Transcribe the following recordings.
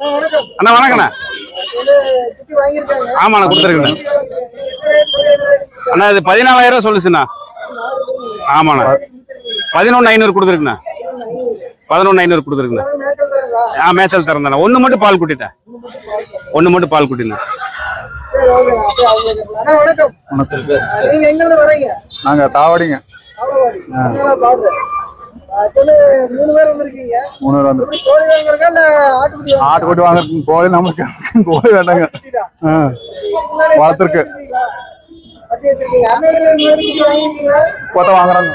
அண்ணா வணக்கண்ணா. ஆமாண்ணா கொடுத்துருக்குண்ணா. அண்ணா இது 14,000 சொல்லுச்சுண்ணா. ஆமாண்ணா 11,500 கொடுத்துருக்குண்ணா. 11,500 கொடுத்துருக்குண்ணா. மேய்ச்சல் திறந்தாண்ணா. ஒன்று மட்டும் பால் குட்டிட்டேன். ஒன்று மட்டும் பால் குட்டிண்ணா. நாங்க தாவடிங்க. 3 பேர் வந்திருக்கீங்க. 3 பேர் வந்து கோழி வாங்குறதா இல்ல ஆட்டுக்குட்டி வாங்க? கோழி நமக்கு கோழி வேண்டாங்க. வளர்த்துருக்கு கொத்த வாங்குறாங்க.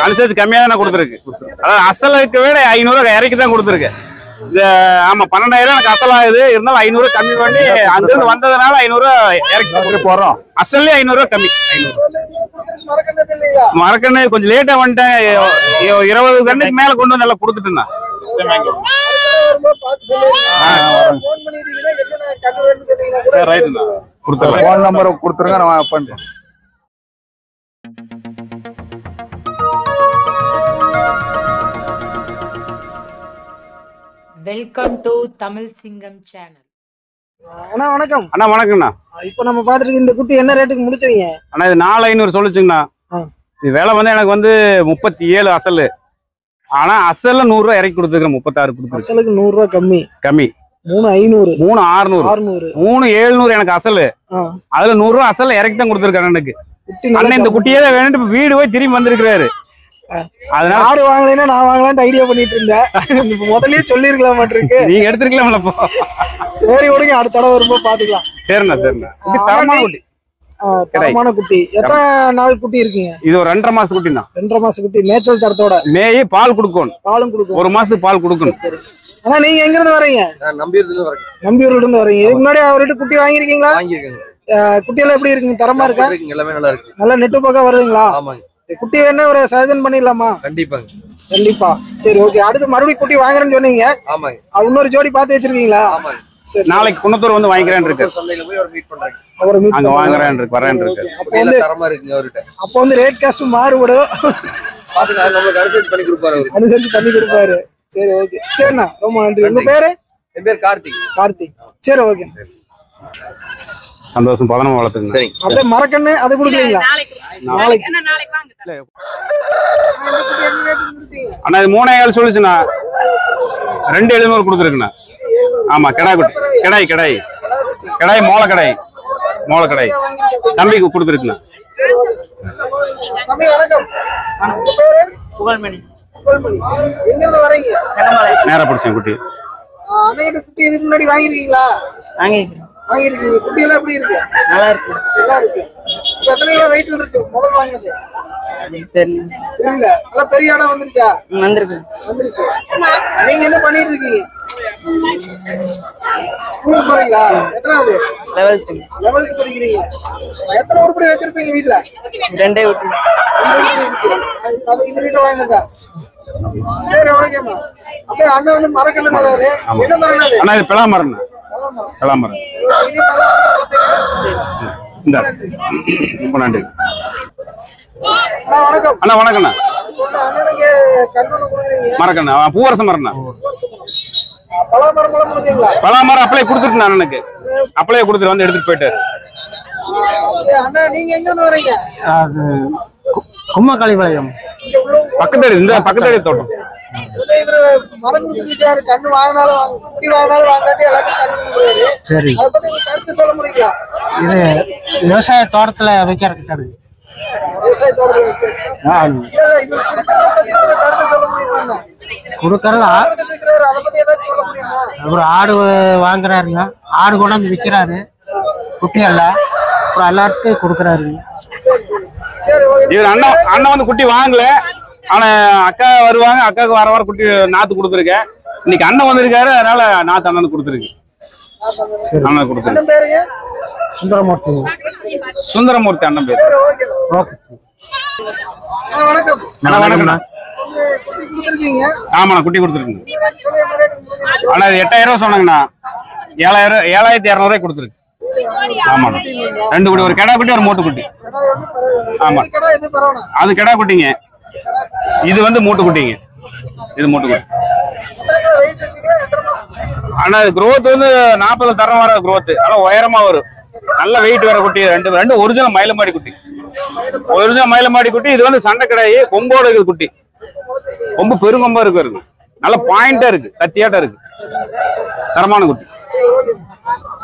அனுசரிச்சு கம்மியா தான் கொடுத்துருக்கு. அதாவது அசலுக்கு விட 500 இறக்கி தான் கொடுத்துருக்கு. இந்த ஆமா 12,000 எனக்கு அசல் ஆகுது. இருந்தாலும் 500 கம்மி பண்ணி அங்கிருந்து வந்ததுனால 500 இறக்கி போடுறோம். அசல்லே 500 கம்மி. 500 மரக்கண்ணு கொஞ்சம் லேட்டா வந்துட்டேன். 20 கண்ணுக்கு மேல கொண்டு வந்து எல்லாம் கொடுத்துட்டேன்னா. போன் நம்பர் கொடுத்துருங்க, நான் பண்றேன். வெல்கம் டு தமிழ் சிங்கம் சேனல். அண்ணா வணக்கம். அண்ணா வணக்கம்ண்ணா. இப்போ நம்ம பாத்துட்டு இந்த குட்டி என்ன ரேட்டுக்கு முடிச்சீங்க? அண்ணா இது 4,500 சொல்லுச்சுங்கண்ணா. இது விலை வந்து எனக்கு வந்து 37 அசல். ஆனா அசல்ல 100 ரூபாய் இறக்கி கொடுத்துருக்கேன். 36 கொடுத்து அசலுக்கு 100 ரூபாய் கம்மி. 3,500 3,600 3,700 எனக்கு அசல். அதுல 100 ரூபாய் அசல் இறக்கி தான் கொடுத்துருக்காரு எனக்கு. அண்ணன் இந்த குட்டியே தான் வேணும். வீடு போய் திரும்பி வந்திருக்கிறாரு. அதனால ஆடு வாங்கலைன்னா நான் வாங்கலாம்னு ஐடியா பண்ணிட்டு இருந்தேன். முதல்லயே சொல்லிருக்கலாம் மாட்டிருக்கு. நீங்க எடுத்துருக்கலாம்ல. சரி விடுங்க, அடுத்த தடவை வரும்போது பாத்துக்கலாம். சரிண்ணா சரிண்ணா. தரமான குட்டி. தரமான குட்டி. எத்தனை நாள் குட்டி இருக்குங்க? இது ஒரு 2.5 மாச குட்டிண்ணா. 2.5 மாச குட்டி. மேய்ச்சல் தரத்தோட மேய் பால் கொடுக்கணும். பாலும் கொடுக்கும். 1 மாசத்துக்கு பால் கொடுக்கணும். ஆனா நீங்க எங்க இருந்து வரீங்க? நம்பியூர்ல இருந்து வரீங்க. இதுக்கு முன்னாடி அவர்கிட்ட குட்டி வாங்கிருக்கீங்களா? குட்டியெல்லாம் எப்படி இருக்குங்க? தரமா இருக்கா? எல்லாமே நல்லா இருக்கு. நல்லா நெட்டு பக்கம் வருதுங்களா? ஆமாங்க. குட்டி வேணா ஒரு சஜன் பண்ணிடலாமா? கண்டிப்பாங்க. கண்டிப்பா. சரி ஓகே. அடுத்து மறுபடியும் குட்டி வாங்குறேன்னு சொன்னீங்க. ஆமாங்க. இன்னொரு ஜோடி பார்த்து வச்சிருக்கீங்களா? ஆமாங்க. சரி, நாளைக்கு குன்னத்தூர் வந்து வாங்கிக்கிறேன் இருக்கு. சந்தையில போய் மீட் பண்றாங்க. அவரை மீட் அங்க வாங்குறேன் இருக்கு, வரேன் இருக்கு. அப்ப வந்து தரமா இருக்குங்க அவர்கிட்ட. அப்ப வந்து ரேட் காஸ்ட் மாறுபடும். பாத்துங்க, நமக்கு அனுசரிச்சு பண்ணி கொடுப்பாரு அவரு. அனுசரிச்சு பண்ணி கொடுப்பாரு. சரி ஓகே. சரிண்ணா, ரொம்ப நன்றி. உங்க பேரு? என் பேர் கார்த்திக். கார்த்திக். சரி ஓகே. சந்தோஷம். பதனமா வளர்த்துங்க. சரி. அப்படியே மரக்கண்ணு அது கொடுக்கீங்களா? நாளைக்கு. அண்ணா இது 3,000 சொல்லுச்சுண்ணா. 2,700 கொடுத்துருக்குண்ணா. ஆமா கிடாய் குட்டி. கிடாய் மோள கடாய் தம்பிக்கு கொடுத்துருக்குண்ணா. தம்பி வணக்கம். உங்க பேரு? புகழ்மணி. எங்க இருந்து வரீங்க? நேரா பிடிச்சேன் குட்டி. அன்னைக்கு குட்டி இதுக்கு முன்னாடி வாங்கிருக்கீங்களா? வாங்கிருக்கீங்க. குட்டி எல்லாம் எப்படி இருக்கு? நல்லா இருக்கு. நல்லா இருக்கு. எத்தனை கிலோ வெயிட்ல இருக்கு முதல் வாங்கினது? தெரியல. நல்லா பெரிய இடம் வந்துருச்சா? வந்திருக்கு. நீங்க என்ன பண்ணிட்டு இருக்கீங்க? ஸ்கூலுக்கு போறீங்களா? எத்தனாவது? 11th படிக்கிறீங்க. எத்தனை உருப்படி வச்சிருப்பீங்க வீட்டுல? 2 விட்டு. அது இந்த வீட்டை வாங்கினதா? சரி ஓகேம்மா. அப்படியே அண்ணன் வந்து மரக்கண்ணு தராரு. என்ன மரம் அது? அண்ணா இது பிளாமரம். பிளாமரம். இந்த ரொம்ப நன்றி. வணக்கம். அண்ணா வணக்கண்ணா. அண்ணனுக்கு கண்ணு கொடுக்குறீங்க. மரக்கண்ணா பூவரச மரம்ண்ணா. பலாமரம் முடிஞ்சீங்களா? பலாமரம் அப்ளை கொடுத்துருக்கேன் அண்ணனுக்கு. அப்ளை கொடுத்துட்டு வந்து எடுத்துட்டு போயிட்டு. அண்ணா நீங்க எங்க இருந்து வரீங்க? கும்மக்காளிபாளையம் பக்கத்தடி. இந்த பக்கத்தடி தோட்டம். மரம் கொடுத்துருக்காரு. கண்ணு வாங்கினாலும் குட்டி வாங்கினாலும் வாங்காட்டி எல்லாத்தையும் கண்ணு கொடுக்குறாரு. சரி. அதை பத்தி உங்க கருத்து சொல்ல முடியுங்களா? இது விவசாய தோட்டத்துல வைக்கிறதுக்கு தருது. விவசாய தோட்டத்துல வைக்கிறது. இவர் கொடுக்கறத பத்தி உங்க கருத்து சொல்ல முடியுமா? கொடுக்கறது அதை பத்தி ஏதாச்சும் சொல்ல முடியுமா? ஒரு ஆடு வாங்குறாருங்க. ஆடு கொண்டாந்து விற்கிறாரு. குட்டி எல்லாம் அப்புறம் எல்லாத்துக்கும் கொடுக்குறாருங்க. இவர் அண்ணன் வந்து குட்டி வாங்கல. ஆனா அக்கா வருவாங்க. அக்காவுக்கு வர குட்டி நாத்து கொடுத்துருக்கேன். இன்னைக்கு அண்ணன் வந்திருக்காரு. அதனால நாத்து அண்ணனுக்கு கொடுத்துருக்கு. அண்ணன் கொடுத்துருக்கு. சுந்தரமூர்த்தி. அண்ணன் பேர். ஓகே. வணக்கம். வணக்கம்ண்ணா. குட்டி கொடுத்துருக்கீங்க. ஆமாண்ணா குட்டி கொடுத்துருக்குங்க. என்ன ரேட் சொல்லி என்ன ரேட் முடிஞ்சது? ஆனா இது 8000 ரூபா சொன்னாங்கண்ணா. 7200 கொடுத்துருக்கு. ஆமாண்ணா. 2 குட்டி, ஒரு கிடா குட்டி ஒரு மூட்டு குட்டி. கடா ஒண்ணு பரவாயில்லை. ஆமா. இது கடா எது பரவாயில்லை? அது கிடா குட்டிங்க. இது வந்து மூட்டு குட்டிங்க. இது மூட்டு குட்டி. வெயிட் இருக்கீங்க. எத்தனை மாசம் குட்டி? ஆனா growth வந்து 40 தரம் வர growth. ஆனா உயரமா வரும். நல்ல வெயிட் வர குட்டி. ரெண்டு ஒரிஜினல் மயிலமாடி குட்டி. ஒரிஜினல் மயிலமாடி குட்டி. இது வந்து சண்டை கிடாயி கொம்போட இருக்குது குட்டி. கொம்பு பெருங்கொம்பா இருக்கு. நல்ல பாயிண்டா இருக்கு. கத்தியாட்டா இருக்கு. தரமான குட்டி.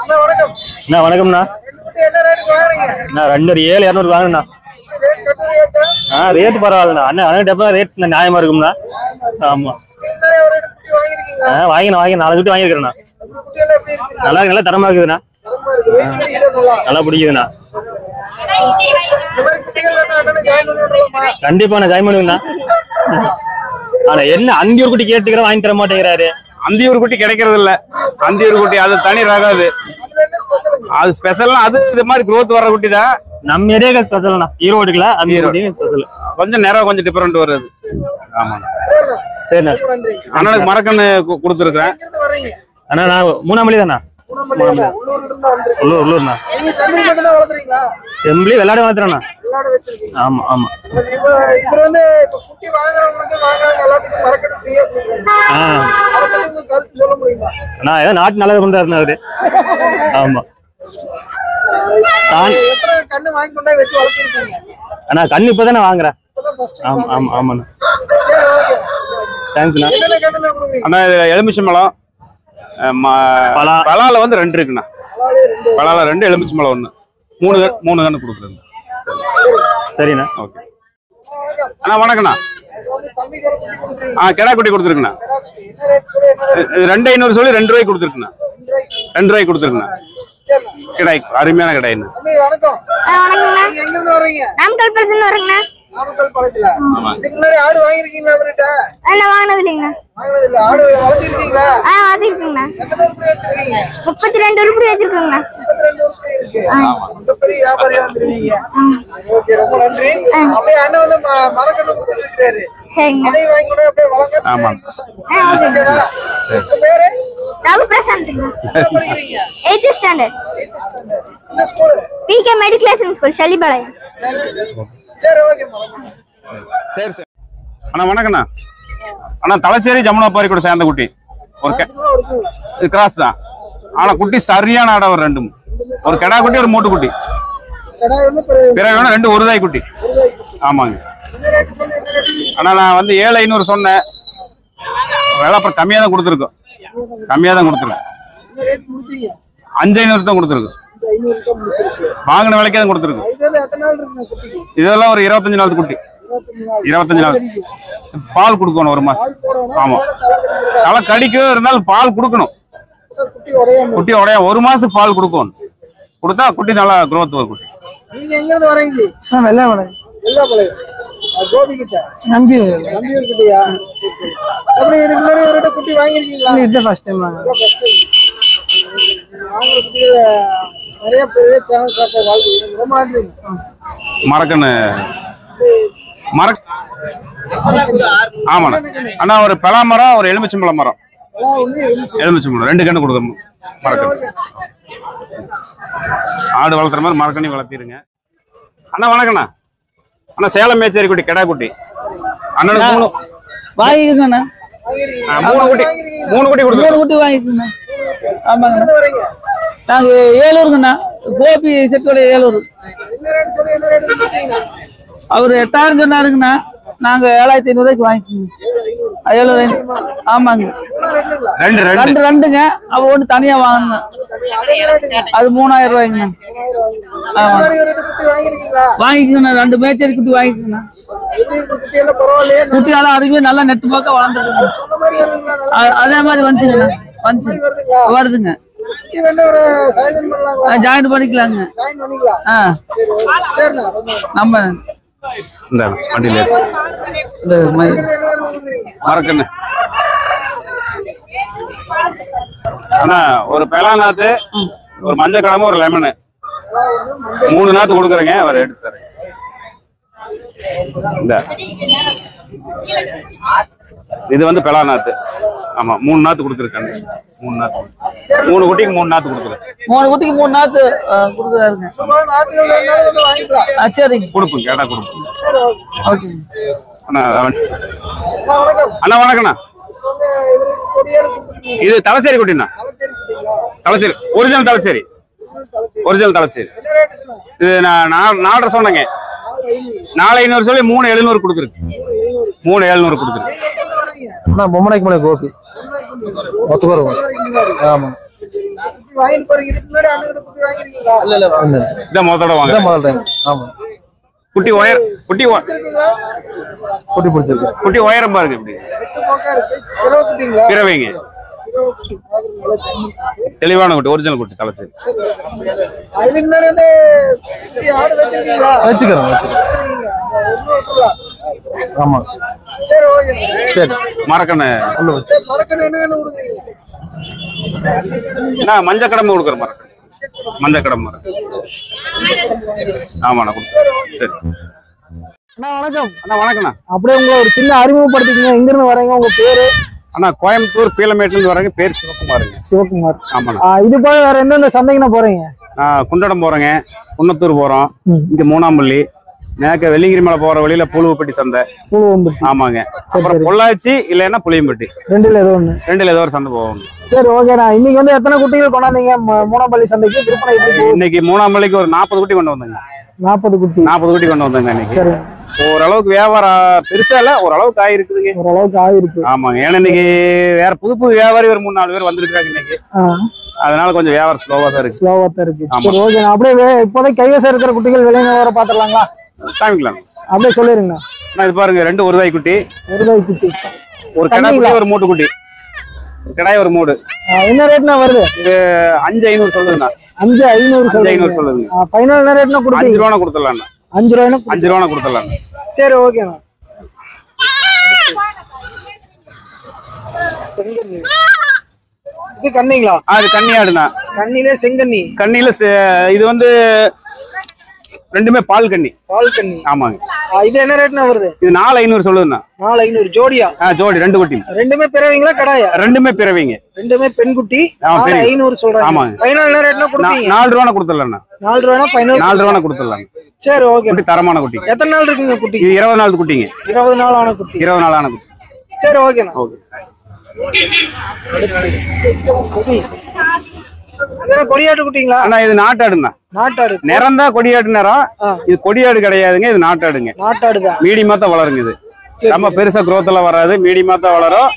அண்ணா வணக்கம். அண்ணா வணக்கம்ண்ணா. ரெண்டு குட்டி என்ன ரேட்டுக்கு வாங்குறீங்க? நான் 7,200 வாங்கினேண்ணா. ரேட் கட்டுறீங்க? ரேட் பரவாயில்லண்ணா. அண்ணன் டெப்பா ரேட் நியாயமா இருக்கும்ண்ணா. ஆமா. என்ன ஒரு ரெண்டு குட்டி வாங்கிருக்கீங்களா? வாங்கினேன் 4 குட்டி வாங்கியிருக்கிறேண்ணா. அந்த குட்டி எல்லாம் எப்படி இருக்கு? நல்லா தரமா இருக்குதுண்ணா. தரமா இருக்கு. வெயிட் பண்ணிக்கிட்டே நல்லா. நல்லா பிடிக்குதுண்ணா. இந்த மாதிரி குட்டிகள் வேணா அண்ணனை ஜாயின் பண்ணி விடுவோமா? கண்டிப்பா நான் ஜாயின் பண்ணுவேண்ணா. ஆனா என்ன அந்தியூர் குட்டி கேட்டுக்கிற வாங்கி தர மாட்டேங்கிறாரு. அந்தியூர் குட்டி கிடைக்கிறது இல்ல. அந்தியூர் குட்டி அது தனி ரகாது. அதுல என்ன ஸ்பெஷலுங்க? அது ஸ்பெஷல்னா அது இது மாதிரி growth வர குட்டி தான். நம்ம ஏரியாக்கு ஸ்பெஷல்ண்ணா. ஈரோடுக்குல அந்த குட்டி ஸ்பெஷல். கொஞ்சம் நேரம் கொஞ்சம் டிஃபரெண்ட் வருது. ஆமாங்க. சரிண்ணா. நன்றி. அண்ணனுக்கு மரக்கன்னு கொடுத்துருக்கேன். எங்கிருந்து வர்றீங்க? அண்ணா நான் மூணாமலி தாண்ணா. உள்ளூர்ல இருந்து வந்திருக்கீங்க. உள்ளூர்ண்ணா. நீங்க செம்மறி மட்டும் தான் வளர்த்துறீங்களா? செம்பிளி விளையாட மாத்திரண்ணா. விளையாட வச்சிருக்கீங்க. ஆமா ஆமா. இப்ப வந்து குட்டி வாங்குறவங்களுக்கு வாங்குறவங்க எல்லாத்துக்கும் மரக்கட்டு ஃப்ரீயா கொடுக்குறாங்க. அதை பத்தி உங்களுக்கு கருத்து சொல்ல முடியுமா? அண்ணா ஏதோ நாட்டு நல்லது கொண்டு வரணும் அவரு. ஆமா. எத்தனை கண்ணு வாங்கி கொண்டாந்து வச்சு வளர்த்துருக்கீங்க? அண்ணா கண்ணு இப்பதானே வாங்குறேன். இப்பதான் first time ஆமா ஆமா ஆமாண்ணா. சரி, ஓகே. தேங்க்ஸ்ண்ணா. என்னென்ன கண்ணு கொடுக்குறீங்க? அண்ணா இது எலுமிச்சம்பழம் பலால வந்து 2 இருக்குண்ணா. அதாவது ரெண்டு. பலால 2, எலுமிச்சம்பழம் 1. 3 கண்ணு கொடுக்குறேன். சரிண்ணா. ஓகே வணக்கம். அண்ணா வணக்கண்ணா. இது வந்து தம்பிக்கு ஒரு குட்டி கொடுக்குறீங்க. கிடா குட்டி கொடுத்துருக்குண்ணா. கடா குட்டி. என்ன ரேட் சொல்லி என்ன ரேட்? இது 2500 சொல்லி 2 ரூபாய்க்கு கொடுத்துருக்குண்ணா. 2 ரூபாய்க்கு. 2 ரூபாய்க்கு கொடுத்துருக்குண்ணா. சரிண்ணா. கிடாய் அருமையான கிடாயின்னு. தம்பி வணக்கம். வணக்கம்ண்ணா. நீங்க எங்க இருந்து வர்றீங்க? நாமக்கல் பழத்துல வரேங்கண்ணா. நாமக்கல் பாளையத்துல. இதுக்கு முன்னாடி ஆடு வாங்கிருக்கீங்களா அவர்கிட்ட? நான் வாங்கினது இல்லைங்கண்ணா. வாங்கினது இல்ல. ஆடு வளர்த்திருக்கீங்களா? வாங்கிருக்கீங்கண்ணா. எத்தனை உருப்படி வச்சிருக்கீங்க? 32 உருப்படி வச்சிருக்கோங்கண்ணா. 32 உருப்படி இருக்கு. ரொம்ப பெரிய வியாபாரியா வந்துருவீங்க. ஓகே, ரொம்ப நன்றி. அப்படியே அண்ணன் வந்து மரக்கன்று கொடுத்துருக்காரு. சரிங்க. அதையும் வாங்கி கூட அப்படியே வளர்க்க. ஆமா. ஓகேவா? உங்க பேரு? ரகு பிரசாந்த்ங்கண்ணா. என்ன படிக்கிறீங்க? 8th standard. 8th standard. இந்த school? PK matriculation school Sallipalayam. சரி, ஓகே. சரி சரி அண்ணா வணக்கண்ணா. அண்ணா தலைச்சேரி ஜமுனாபாரி கூட சேர்ந்த குட்டி. இது கிராஸ் தான். ஆனா குட்டி சரியான ஆடை ஒரு 2. ஒரு கிடா குட்டி ஒரு மூட்டு குட்டி. பிறகு 2 ஒருதாய் குட்டி. ஆமாங்க. ஆனா நான் வந்து 7,500 சொன்னேன். விலை அப்புறம் கம்மியா தான் கொடுத்துருக்கோம். கம்மியா தான் கொடுத்துருக்கோம். 5,500 தான் கொடுத்துருக்கோம். வாங்கின விலைக்கே தான் கொடுத்துருக்கோம். இதெல்லாம் ஒரு 25 நாள் குட்டி. 25 நாள் பால் கொடுக்கணும் 1 மாசம். ஆமா, தலை கடிக்கும் இருந்தாலும் பால் கொடுக்கணும். குட்டி உடைய 1 மாசத்துக்கு பால் கொடுக்கணும். கொடுத்தா குட்டி நல்லா growth வரும் குட்டி. நீங்க எங்க இருந்து வரீங்க? சார் வெள்ளாபாளையம். கோபி கிட்ட நம்பியூர் கிட்டயா? அப்படி இதுக்கு முன்னாடி ஒரு குட்டி வாங்கிருக்கீங்களா? இது ஃபர்ஸ்ட் டைம் வாங்குற குட்டியில நிறைய பெரிய சேனல் காட்ட வாழ்க்கை. ரொம்ப நன்றி. மரக்கன்னு ஆமாண்ணா. அண்ணா ஒரு பலா மரம் ஒரு எலுமிச்சம்பழம் மரம். எலுமிச்சம்பழம் 2 கன்று கொடுக்கணும். மரக்கன்னு ஆடு வளர்த்துற மாதிரி மரக்கண்ணி வளர்த்திருங்க. அண்ணா வணக்கண்ணா. அண்ணா சேலம் மேச்சேரி குட்டி கிடா குட்டி. அண்ணனுக்கு 3 வாங்கிக்கோங்கண்ணா. 3 குட்டி கொடுத்து 3 குட்டி வாங்கிக்கோங்க. ஆமாங்க. நாங்க ஏலூருங்கண்ணா. கோபி செட்டோட ஏலூர். அவரு 8,000 சொன்னாருங்கண்ணா. நாங்க 7,500 வாங்கிக்கோங்க. 7,500. ஆமாங்க. 2ங்க. அவ ஒண்ணு தனியா வாங்கணும். அது 3,000 ரூபாய்ங்க. வாங்கிக்கோங்க. 2 மேச்சேரி குட்டி வாங்கிக்கோங்க. குட்டியால அருமையா நல்லா நெட்டு பார்க்க வளர்ந்துருக்கு. அதே மாதிரி வந்துச்சுங்கண்ணா. வருதுங்க. ஜாயின் பண்ணிக்கலாங்க. நம்ம இந்த வண்டியில மரக்கண்ணு. அண்ணா ஒரு பெலாநாத்து ஒரு மஞ்சள் கிழமை ஒரு லெமனு 3 நாத்து கொடுக்குறேங்க. அவர் எடுத்து தரேன். இந்த இது வந்து பெலா நாத்து. ஆமா 3 நாத்து கொடுத்துருக்காங்க. 3 நாத்து. 3 குட்டிக்கு 3 நாத்து கொடுத்துருக்கேன். 3 குட்டிக்கு 3 நாத்து கொடுக்குறாருங்க. நாத்துகள் வேணாலும் வந்து வாங்கிக்கலாம். சரிங்க. கொடுப்போம், கேட்டா கொடுப்போம். சரி ஓகே. அண்ணா வணக்கம். அண்ணா வணக்கண்ணா. இது தலச்சேரி குட்டிண்ணா. தலச்சேரி ஒரிஜினல் தலச்சேரி. ஒரிஜினல் தலச்சேரி. இது நான் 4.5 சொன்னேங்க. 4,500 சொல்லி 3,700 கொடுத்துருக்கு. 3,700 கொடுத்துருக்கு. பொம்மனைக்கு மலை கோபி ஒத்துக்குறோம். ஆமா இதான் முதல்ல வாங்க. முதல் டைம். ஆமா குட்டி பிடிச்சிருக்கு. குட்டி உயரம் பாருங்க இப்படி பிறவைங்க. தெளிவான குட்டி, ஒரிஜினல் குட்டி தலச்சேரி. வச்சுக்கிறோம். ஆமா சரி. மரக்கண்ணு என்ன மஞ்சள் கடமை கொடுக்குற மரக்கண்ணு. மஞ்சள் கடமை மரம். ஆமாண்ணா கொடுத்து. சரி அண்ணா வணக்கம். அண்ணா வணக்கண்ணா. அப்படியே உங்களை ஒரு சின்ன அறிமுகப்படுத்திக்கங்க. எங்க இருந்து வரீங்க, உங்க பேரு? அண்ணா கோயம்புத்தூர் பீலமேட்ல இருந்து வரேங்க. பேர் சிவகுமாருங்க. சிவகுமார். ஆமாண்ணா. இது போல வேற எந்தெந்த சந்தைக்குண்ணா போறீங்க? குண்டடம் போறேங்க, குன்னத்தூர் போறோம், இங்க மூணாம்பள்ளி, மேக்க வெள்ளிங்கிரி மலை போற வழியில புழுவப்பட்டி சந்தை. ஆமாங்க. அப்புறம் பொள்ளாச்சி இல்லைன்னா புளியம்பட்டி. ரெண்டுல ஏதோ ஒரு சந்தை போவாங்க. சரி ஓகேண்ணா. இன்னைக்கு வந்து எத்தனை குட்டிகள் கொண்டாந்தீங்க மூணாம்பள்ளி சந்தைக்கு? விற்பனை இன்னைக்கு மூணாம்பள்ளிக்கு ஒரு 40 குட்டி கொண்டு வந்தேங்க. 40 குட்டி கொண்டு வந்தேங்க இன்னைக்கு. ஓரளவுக்கு வியாபாரம் பெருசா இல்ல, ஓரளவுக்கு ஆயிருக்குதுங்க. ஓரளவுக்கு ஆயிருக்கு. ஆமாங்க. ஏன்னா இன்னைக்கு வேற புது வியாபாரி ஒரு 3-4 பேர் வந்திருக்காங்க இன்னைக்கு. அதனால கொஞ்சம் வியாபாரம் ஸ்லோவா தான் இருக்கு. சரி ஓகே. அப்படியே இப்போதைக்கு கைவசம் இருக்கிற குட்டிகள் விலை நிலவரம் பாத்துடலாங்களா? காமிக்கலாம். அப்படியே சொல்லிருங்க. இது பாருங்க, 2 ஒருதாய் குட்டி. ஒரு கடா குட்டி, ஒரு மூட்டு குட்டி. கடாய் ஒரு மூடு. என்ன ரேட்னா வருது? இது 5,500 சொல்லுங்கண்ணா. 5,500 சொல்லுங்க. ஃபைனல் என்ன ரேட்னா கொடுப்பீங்க? 5 ரூபா கொடுத்துடலாம். 5 ரூபா கொடுத்துடலாம். சரி ஓகேண்ணா. செங்கண்ணி இது கண்ணிங்களா? அது கன்னியாடுண்ணா. கண்ணிலே செங்கண்ணி. கண்ணில இது வந்து ரெண்டுமே பால் கண்ணி. ஆமாங்க. இது என்ன ரேட்னா வருது? இது 4,500 சொல்லுதுண்ணா. 4,500 ஜோடியா? ஜோடி 2 குட்டி. ரெண்டுமே பிறவிங்களா கடாயா? ரெண்டுமே பிறவிங்க. ரெண்டுமே பெண் குட்டி. 4,500 சொல்றாங்க. ஆமாங்க. ஃபைனல் என்ன ரேட்னா கொடுப்பீங்க? 4 ரூபா கொடுத்துடலாம். 4 ரூபா ஃபைனல். 4 ரூபா கொடுத்துடலாம். சரி ஓகே. குட்டி தரமான குட்டி. எத்தனை நாள் இருக்குங்க குட்டி? இது 20 நாள் குட்டிங்க. 20 நாள் ஆன குட்டி. 20 நாள் ஆன குட்டி. சரி ஓகேண்ணா. ஓகே. கொடியாடு குட்டிங்களா? அண்ணா இது நாட்டாடுண்ணா. நாட்டாடு. நிறம் தான் கொடியாடு நிறம். இது கொடியாடு கிடையாதுங்க, இது நாட்டாடுங்க. நாட்டாடுதான். மீடியமா தான் வளருங்க. இது ரொம்ப பெருசா growth எல்லாம் வராது, மீடியமா தான் வளரும்.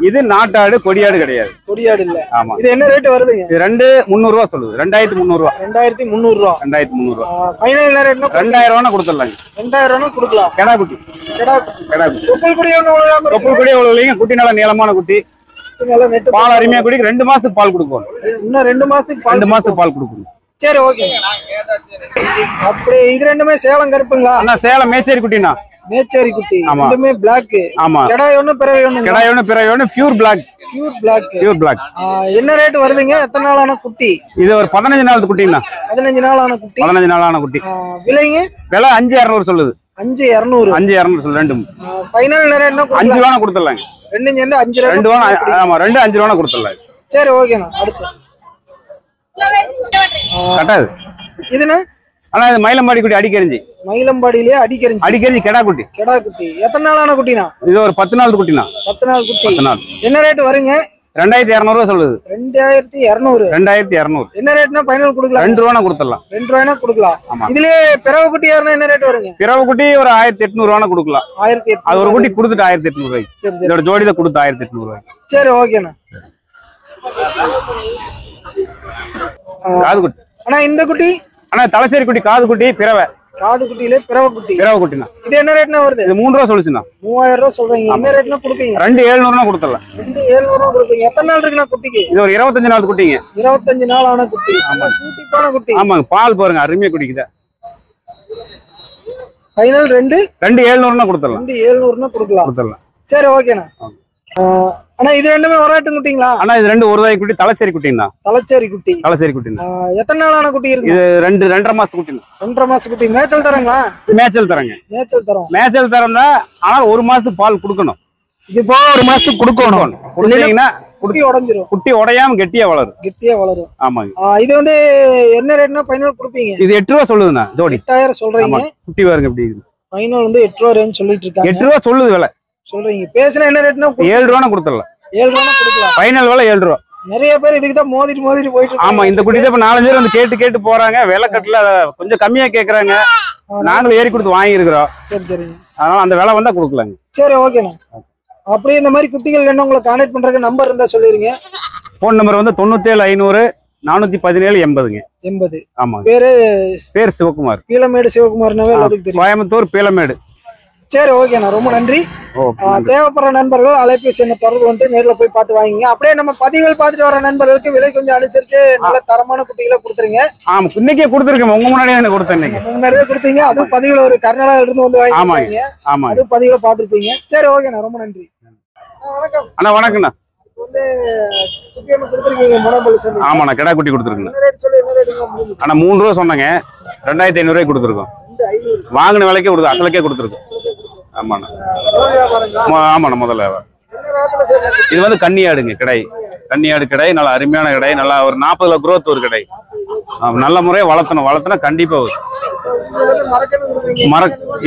இது நாட்டாடு, கொடியாடு கிடையாது. கொடியாடு இல்ல. ஆமா. இது என்ன ரேட் வருதுங்க? இது 2,300 ரூபா சொல்லுது. 2,300 ரூபா. 2,300 ரூபா. 2,300 ரூபா. ஃபைனல் என்ன ரேட்னா? 2,000 ரூபா கொடுத்துடலாங்க. 2,000 ரூபா கொடுக்கலாம். கடா குட்டி. தொப்புள் குடி தொப்புள் குடி எவ்வளவு இல்லைங்க. குட்டி நல்ல நீளமான குட்டி. பால் அருமையா குடிக்கு. 2 மாசத்துக்கு பால் கொடுக்கும். இன்னும் 2 மாசத்துக்கு பால் கொடுக்கும். சரி ஓகே. அப்படி இது ரெண்டுமே சேலம் கருப்புங்களா? அண்ணா சேலம் மேச்சேரி குட்டினா. மேச்சேரி குட்டி. ரெண்டுமே Black. ஆமா. கடாய் ஒண்ணு பிறவை ஒண்ணு. கடாய் ஒண்ணு பிறவை ஒண்ணு பியூர் Black. Pure Black. என்ன ரேட் வருதுங்க? எத்தனை நாள் ஆன குட்டி? இது ஒரு 15 நாள் குட்டினா. 15 நாள் ஆன குட்டி. 15 நாள் ஆன குட்டி. விலைங்க? விலை 5,200 சொல்லுது. 5,200. 5,200 சொல்லு. ரெண்டும் ஃபைனல் என்ன ரேட்னா? 5 ரூபா கொடுத்துடலாங்க. ரெண்டும் சேர்ந்து 5 ரூபா. 2 ரூபா. ஆமா, 2 5 ரூபா கொடுத்துடலாம். சரி ஓகேண்ணா. அடுத்து கட்டாது. இதுனா? ஆனா இது மயிலம்பாடி குட்டி. அடிக்கரிஞ்சி. மயிலம்பாடியிலே அடிக்கரிஞ்சி கெடா குட்டி. கெடா குட்டி. எத்தனை நாள் ஆன குட்டினா? இது ஒரு 10 நாள் குட்டினா. 10 நாள் குட்டி. 10 நாள். என்ன ரேட் வருங்க? 2,200 ரூபா சொல்லுது. 2,200. 2,200. என்ன ரேட்னா ஃபைனல் கொடுக்கலாம்? 2 ரூபா கொடுத்துடலாம். 2 ரூபாய்னா கொடுக்கலாம். இதுலயே பிறவை குட்டியா இருந்தா என்ன ரேட் வருங்க? பிறவை குட்டி ஒரு 1,800 ரூபா கொடுக்கலாம். 1,800. அது ஒரு குட்டி கொடுத்துட்டு 1,800 ரூபாய்க்கு. இதோட ஜோடி தான் கொடுத்து 1,800 ரூபாய்க்கு. சரி ஓகேண்ணா. காது குட்டி. அண்ணா இந்த குட்டி? அண்ணா தலச்சேரி குட்டி. காது குட்டி பிறவை. காது குட்டியில பிறவை குட்டி. பிறவை குட்டினா. இது என்ன ரேட்னா வருது? இது 3 ரூபா சொல்லுச்சுண்ணா. 3,000 ரூபா சொல்றீங்க. என்ன ரேட்னா கொடுப்பீங்க? 2,700 கொடுத்துடலாம். 2,700 கொடுப்பீங்க. எத்தனை நாள் இருக்குண்ணா குட்டிக்கு? இது ஒரு 25 நாள் குட்டிங்க. 25 நாள் ஆன குட்டி. ஆமா, சூட்டிப்பான குட்டி. ஆமாங்க. பால் பாருங்க, அருமையா குடிக்குதா. ஃபைனல் 2,700 கொடுத்துடலாம். 2,700 கொடுக்கலாம். சரி ஓகேண்ணா. அண்ணா இது ரெண்டுமே வராட்டு குட்டிங்களா? அண்ணா இது 2 ஒருதாய் குட்டி. தலச்சேரி குட்டினா. தலச்சேரி குட்டி. எத்தனை நாள் ஆன குட்டி இருக்கு? இது 2.5 மாசத்து குட்டி. 2.5 மாச குட்டி. மேய்ச்சல் தரங்களா? மேய்ச்சல் தரங்க. மேய்ச்சல் தரம். மேய்ச்சல் தரம் தான். ஆனால் 1 மாசத்துக்கு பால் கொடுக்கணும். இது போக ஒரு மாசத்துக்கு கொடுக்கணும். கொடுத்தீங்கன்னா குட்டி உடைஞ்சிரும். குட்டி உடையாம கெட்டியா வளரும். கெட்டியா வளரும். ஆமாங்க. இது வந்து என்ன ரேட்னா ஃபைனல் கொடுப்பீங்க? இது 8 ரூபா சொல்லுதுண்ணா ஜோடி. 8000 சொல்றீங்க. குட்டி பாருங்க எப்படி இருக்கு. ஃபைனல் வந்து 8 ரூபா ரேஞ்ச் சொல்லிட்டு இருக்காங்க. 8 ரூபா சொல்லுது விலை சொல்றீங்க. பேசினா என்ன ரேட்னா 7 ரூபானா கொடுத்துடலாம். 7 ரூபானா கொடுக்கலாம். ஃபைனல் விலை 7 ரூபா. நிறைய பேர் இதுக்கு தான் மோதிட்டு போயிட்டு இருக்காங்க. ஆமா, இந்த குட்டி தான் இப்ப 4 பேர் வந்து கேட்டு போறாங்க. விலை கட்டல கொஞ்சம் கம்மியா கேக்குறாங்க. நாங்களும் ஏறி கொடுத்து வாங்கி இருக்கிறோம். சரி. அதனால அந்த விலை வந்தா கொடுக்கலாங்க. சரி, ஓகேண்ணா. அப்படியே இந்த மாதிரி குட்டிகள் வேணும் உங்களை கான்டாக்ட் பண்றதுக்கு நம்பர் இருந்தா சொல்லிருங்க. போன் நம்பர் வந்து 97 500 417 80ங்க. 80. ஆமா. பேர் சிவகுமார். பீலமேடு சிவகுமார்னாவே எல்லாத்துக்கும் தெரியும். கோயம்புத்தூர் பீலமேடு. சரி, ஓகேண்ணா. ரொம்ப நன்றி. தேவைப்படுற நண்பர்கள் அலைபேசி என்ன தொடர்பு வந்து நேர்ல போய் பார்த்து வாங்கிங்க. அப்படியே நம்ம பதிவுகள் பார்த்துட்டு வர நண்பர்களுக்கு விலை கொஞ்சம் அனுசரிச்சு நல்ல தரமான குட்டிகளை கொடுத்துருங்க. ஆமா, இன்னைக்கே கொடுத்துருக்கேன். உங்க முன்னாடியே கொடுத்தேன். முன்னாடியே கொடுத்தீங்க. அதுவும் பதிவுகள் ஒரு கர்நாடகால இருந்து வந்து வாங்கிங்க. ஆமா, அதுவும் பதிவுகளை பார்த்துருப்பீங்க. சரி, ஓகேண்ணா. ரொம்ப நன்றி. வணக்கம் அண்ணா. வணக்கண்ணா. வந்து குட்டி ஒன்று கொடுத்துருக்கீங்க. முனம்பள்ளி சார். ஆமாண்ணா, கிடா குட்டி கொடுத்துருக்கேன். என்ன ரேட் சொல்லி என்ன ரேட்? அண்ணா 3 ரூபா சொன்னாங்க. 2500 ரூபாய்க்கு கொடுத்துருக்கோம். வாங்கின விலைக்கே கொடுத்து அசலுக்கே கொடுத்துருக்கோம். ஆமாண்ணா. ஆமாண்ணா, முதல்ல இது வந்து கன்னியாடுங்க. கன்னியாடு கிடை. நல்ல அருமையான கிடை. நல்லா ஒரு 40 growth ஒரு கிடை. நல்ல முறையை வளர்த்தனா கண்டிப்பா வரும்.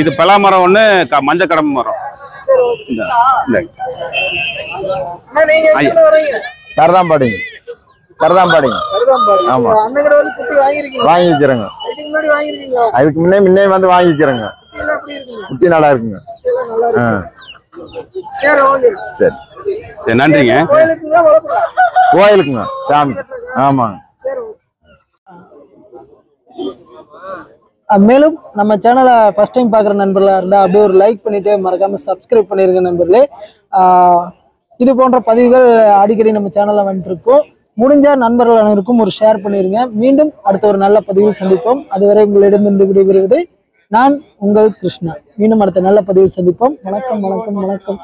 இது பலா மரம் ஒண்ணு, மஞ்சள் கடம்பு மரம். கரதாம்பாடிங்க. ஆமா, வாங்கிக்கிறேங்க. அதுக்கு முன்னே வந்து வாங்கிக்கிறேங்க. குட்டி நல்லா இருக்குங்க. சரி, நன்றிங்க. கோயிலுக்குங்க, சாமி. ஆமாங்க. மேலும் நம்ம சேனலை ஃபர்ஸ்ட் டைம் பார்க்குற நண்பர்களாக இருந்தால் அப்படியே ஒரு லைக் பண்ணிட்டு மறக்காம சப்ஸ்கிரைப் பண்ணிருங்க நண்பர்களே. இது போன்ற பதிவுகள் அடிக்கடி நம்ம சேனலில் வந்துட்டு இருக்கோம். முடிஞ்ச நண்பர்கள் அனைவருக்கும் ஒரு ஷேர் பண்ணிருங்க. மீண்டும் அடுத்த ஒரு நல்ல பதிவில் சந்திப்போம். அதுவரை உங்களிடமிருந்து விடைபெறுவது நான் உங்கள் கிருஷ்ணா. மீண்டும் அடுத்த நல்ல பதிவில் சந்திப்போம். வணக்கம்.